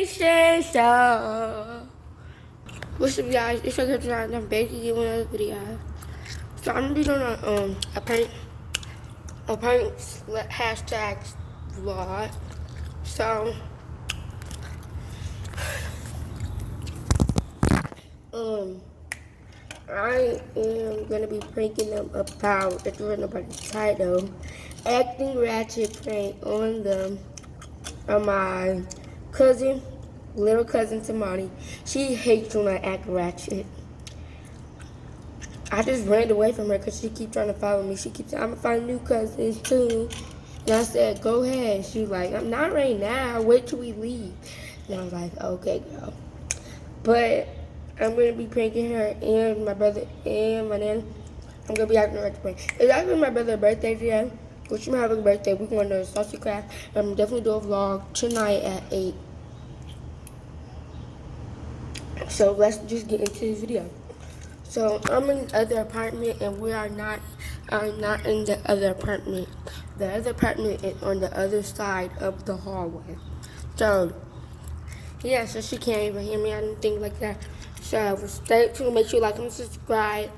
vacation show. What's up, guys? It's your girl tonight. I'm back again with another video. So I'm gonna be doing a prank hashtag vlog. So I am gonna be pranking them about, if you don't know about the title, acting ratchet prank on them. On my cousin, little cousin Tamani. She hates when I act ratchet. I just ran away from her because she keeps trying to follow me. She keeps saying, I'm going to find new cousins too. And I said, go ahead. She's like, I'm not right now. Wait till we leave. And I was like, okay, girl. But I'm going to be pranking her and my brother and my nan. I'm going to be acting ratchet prank. It's actually my brother's birthday today. Wish him a happy birthday. We're going to the Saucy Craft. I'm definitely do a vlog tonight at 8. So let's just get into this video. So I'm in the other apartment and we are not in the other apartment. The other apartment is on the other side of the hallway. So yeah, so she can't even hear me or anything like that. So stay tuned, make sure you like and subscribe.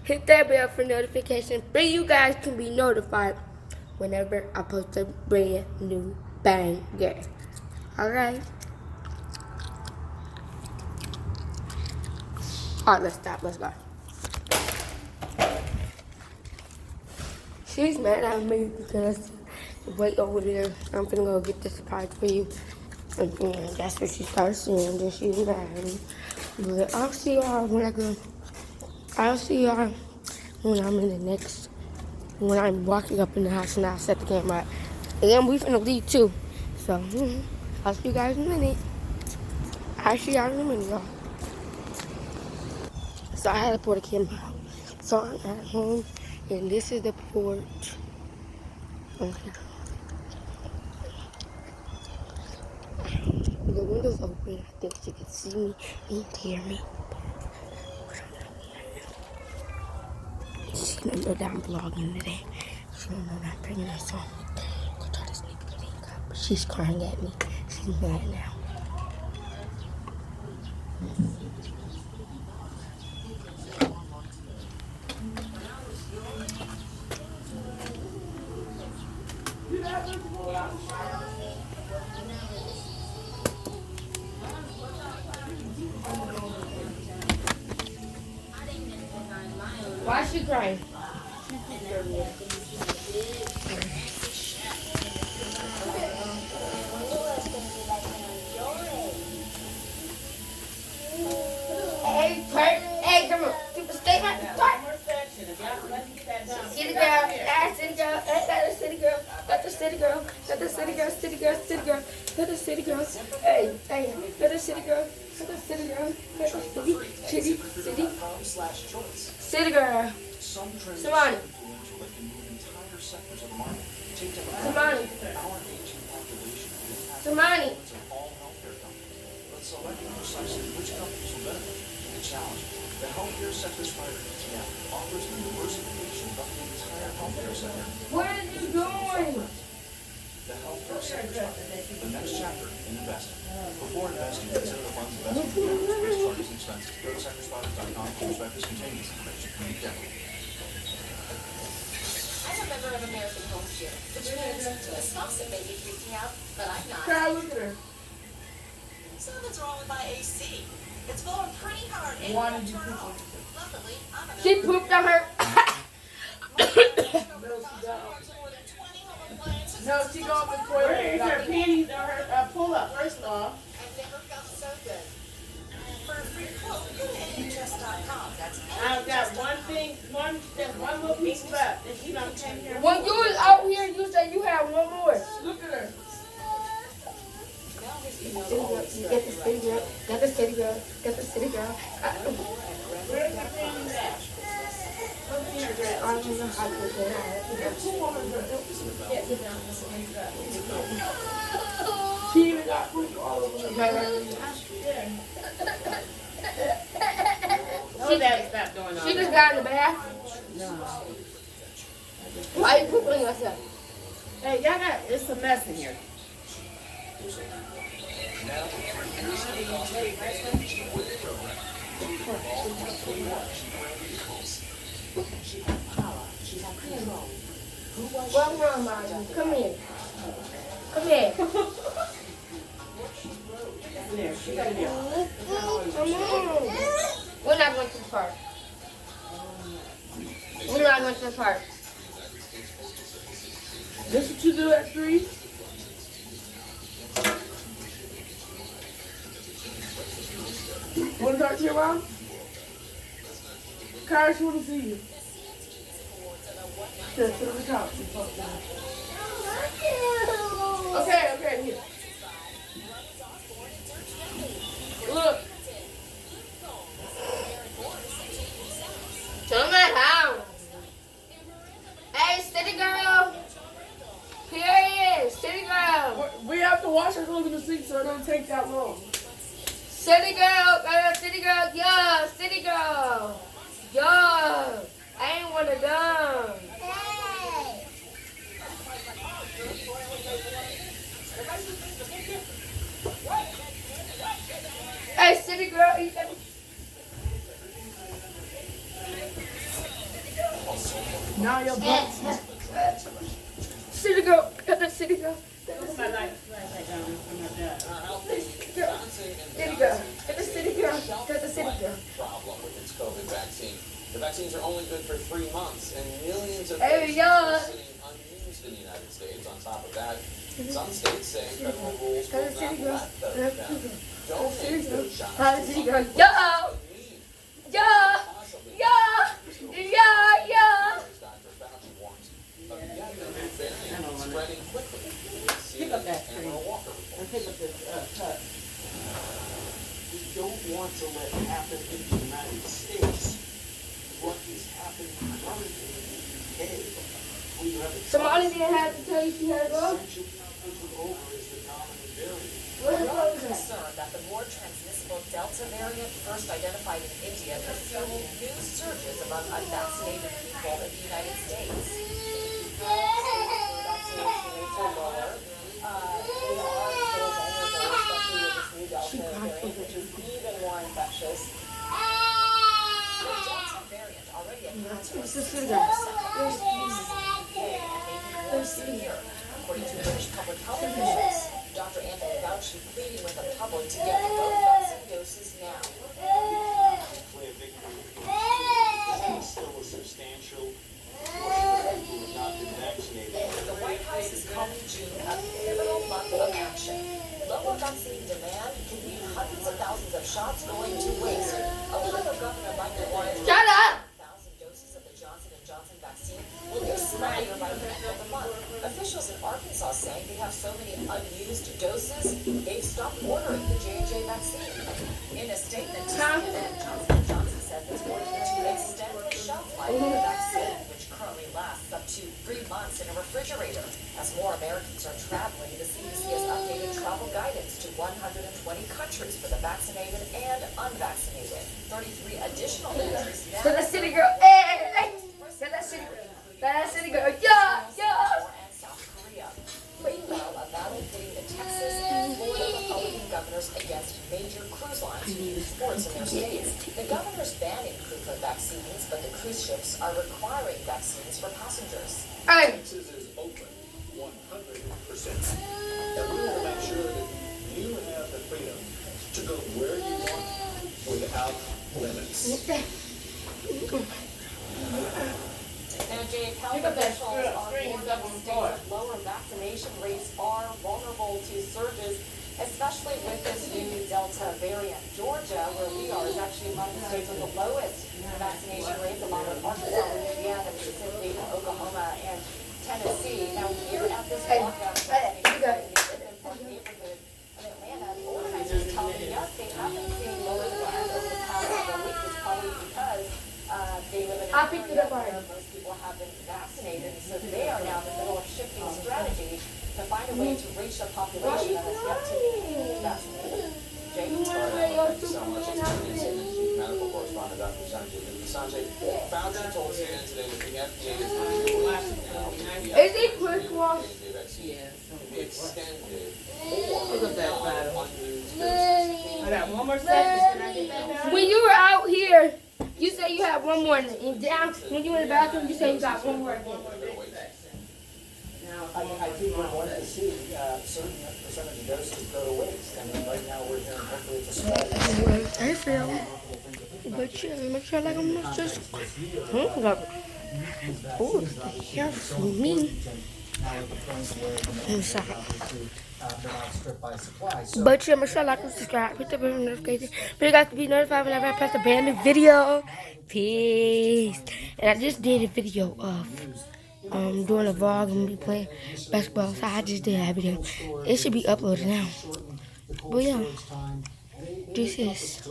Hit that bell for notification so you guys can be notified whenever I post a brand new banger. Alright? Alright, let's stop. Let's go. She's mad at me because wait over there. I'm gonna go get the surprise for you. And that's what she starts saying. Then she's mad at me. But I'll see y'all when I go. I'll see y'all when I'm in the next. When I'm walking up in the house and I'll set the camera up. And then we finna leave too. So, I'll see you guys in a minute. I'll see y'all in a minute, y'all. So I had to pour the camera out. So I'm at home and this is the porch. Okay. The window's open. I think she can see me and hear me. She don't know that I'm vlogging today. She don't know that I'm bringing her song. Go try to sneak the link up. But she's crying at me. She's mad now. Why is she crying? Hey, come on. Stay back. City girl, city girl, got the city girl, got the city girl, got the city girl, city girl, city girl, got the city girl. Hey, got the city girl, got the city girl, got the city girl. Somebody. The healthcare sector's priority offers the diversification of the entire healthcare sector. What are you doing? The healthcare sector's priority. The next chapter in investing. Before investing, consider the fund's investment returns, risk charges, and expenses. Go to sectorsproduct.com for prospectus containing this information. Read carefully. I'm a member of American Home Shield, which means Miss Fawcett may be freaking out, but I'm not. Look at her. So nothing's wrong with my AC. It's blowing pretty hard and Why won't did you turn poop on off. Luckily, I'm a She pooped on her. No, she go up and pour it. Where is her panties or her pull-up, first off? I've never felt so good. For a free quote, go to NHS.com. That's I've got there's one little piece left, and she don't came here. When you was out here, you said you had one more. Look at her. Get the city girl, got the city girl, got the city girl. Where's the panties at? What's in her dress? I don't know how to do There's two on her dress. She even got poop all over her. No, Daddy, stop doing all She that. just got in the bath. No. Why you pooping on yourself? Hey, y'all got, it's a mess in here. Now, for 3 years, the cost of a managed with program. All 21 Jeep Ram vehicles. She had power. She had control. Who was What's wrong, Martin? Come here. Come here. There, she got it there. Come on. We're not going to the park. We're not going to the park. This what you do at 3? Want to talk to your mom? Kyle, she want to see you. Sit on the couch. and talk to her. Okay, here. Look. Turn my house. Hey, city girl. Here he is, city girl. We have to wash our clothes in the sink so it don't take that long. City girl, city girl, yo, city girl. Yo, I ain't one of them. Hey, city girl, you got Now your butt. city girl, got the city girl. Put my light down from my dad. City girl, got the city girl, got the city girl. Problem with its COVID vaccine. The vaccines are only good for 3 months, and millions of Hey, doses yo. are sitting unused in the United States. On top of that, some states say federal rules Got will the city not girl, let got those the down. city girl. Donate those shots. Got the city girl, yo, Need yo, possibly yo, yo, yo. as Dr. Fauci warns of yet another variant spreading quickly. Pick up that CNN screen. Tamara Walker And reports. pick up this cut. We don't want to let happen in the United States what is happening currently in the UK. We have a Somebody didn't have to tell you she had to go. essentially taken over as the dominant variant. Where's the Growing clothes at? concern that the more transmissible Delta variant, first identified in India, could fuel new surges among unvaccinated people in the United States. Vaccination rates are lower. They are still vulnerable, especially with this new Delta variant, which is even more infectious. The Delta variant already accounts for 60% of cases in the UK and may be more severe, according to British public health officials. Dr. Anthony Fauci pleading with the public to get both vaccine doses now. Play a victory. There's still a substantial portion of people who have not been vaccinated. The White House is calling June a pivotal month of action. Lower vaccine demand can mean hundreds of thousands of shots going to waste. Ohio Governor Michael Warren Shut up. 1,000 doses of the Johnson & Johnson vaccine will expire by the end of the month. Officials in Arkansas saying they have so many unused doses, they've stopped ordering the J&J vaccine. In a statement, CNN, Johnson & Johnson said it's ordered to extend the shelf life of the vaccine, which currently lasts up to 3 months in a refrigerator. As more Americans are traveling, the CDC has updated travel guidance to 120 countries for the vaccinated and unvaccinated. 33 additional countries now. Got the city girl, hey, hey, got that city girl, got that city girl, yo, yo. And South Korea. Meanwhile, a battle pitting the Texas and Florida Republican governors against major cruise lines who use ports in their states. The governors banning crew-fed vaccines, but the cruise ships are requiring vaccines for passengers. Hey, Texas is open 100%. And we want to make sure that you have the freedom to go where you want without limits. Now, Jay, health officials are warning states with lower vaccination rates are vulnerable to surges, especially with this new Delta variant. Georgia, where we are, is actually among the states with the lowest vaccination rates, along with Arkansas, Louisiana, Mississippi, Oklahoma, and Tennessee. Now, here at this walkout vaccination in the Griffin Park neighborhood of Atlanta, the organizers telling us they haven't seen lower demand over the past several weeks. It's probably because they live in I an picked it area up already. where most people have been vaccinated, so they are now in the middle of shifting strategy to find a way to reach the population that has yet to be vaccinated. Jay? All right, thank you so much. It's CNN Chief Medical Correspondent Dr. Sanjay. Sanjay, Fauci told CNN today that the FDA is reviewing now the Is it quick wash? J&J vaccine Yeah, some can be quick wash. extended or more seconds and I get that down. When you were out here, you said you had one more, and down when you were in the bathroom, you said you got one more again. I think we're going to see certain percentage of doses go to waste. I mean, right now we're hearing hopefully it's a small. I feel. But yeah, make sure like I'm not just. Oh, here for me. Inside. But yeah, make sure like and subscribe. Hit the bell notification. But you guys to be notified whenever I post a brand new video. Peace. And I just did a video of doing a vlog and me playing basketball. So I just did that video. It should be uploaded now. But yeah, this is.